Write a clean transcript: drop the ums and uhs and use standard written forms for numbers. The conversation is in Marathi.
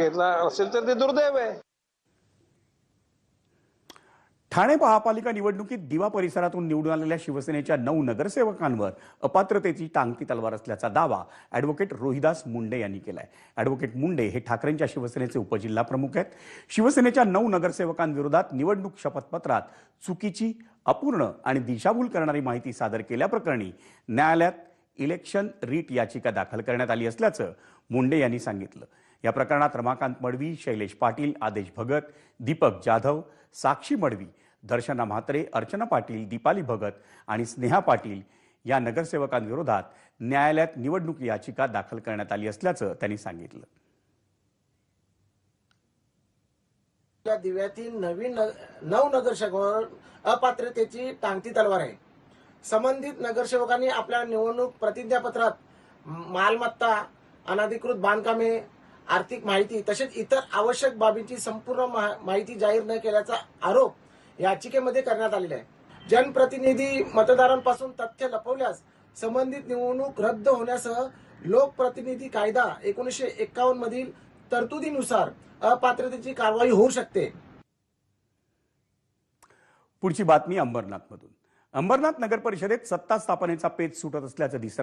घेतला असेल तर ते दुर्दैव आहे. ठाणे महापालिका निवडणुकीत दिवा परिसरातून निवडून आलेल्या शिवसेनेच्या 9 नगरसेवकांवर अपात्रतेची टांगती तलवार असल्याचा दावा ॲडव्होकेट रोहिदास मुंडे यांनी केलाय. ॲडव्होकेट मुंडे हे ठाकरेंच्या शिवसेनेचे उपजिल्हा प्रमुख आहेत. शिवसेनेच्या 9 नगरसेवकांविरोधात निवडणूक शपथपत्रात चुकीची, अपूर्ण आणि दिशाभूल करणारी माहिती सादर केल्याप्रकरणी न्यायालयात इलेक्शन रीट याचिका दाखल करण्यात आली असल्याचं मुंडे यांनी सांगितलं. या प्रकरणात रमाकांत मडवी, शैलेश पाटील, आदेश भगत, दीपक जाधव, साक्षी मडवी, दर्शना म्हात्रे, अर्चना पाटील, दीपाली भगत आणि स्नेहा पाटील या नगरसेवकांविरोधात न्यायालयात निवडणूक याचिका दाखल करण्यात आली असल्याचं त्यांनी सांगितलं. या दिव्यातील नवीन 9 नगरसेवकांवर अपात्रतेची टांगती तलवार आहे. संबंधित नगरसेवकांनी आपल्या निवडणूक प्रतिज्ञापत्रात मालमत्ता, अनधिकृत बांधकामे, आर्थिक माहिती तसेच इतर आवश्यक बाबींची संपूर्ण माहिती जाहीर न केल्याचा आरोप याचिकेमध्ये करण्यात आलेला आहे. जनप्रतिनिधी मतदारांपासून तथ्य लपवल्यास संबंधित निवडणूक रद्द होण्यासह लोकप्रतिनिधी कायदा 1951 मधील तरतुदीनुसार अपात्रतेची कारवाई होऊ शकते. पुढची बातमी अंबरनाथमधून. अंबरनाथ नगर परिषदेत सत्ता स्थापनेचा पेच सुटत असल्याचं दिसत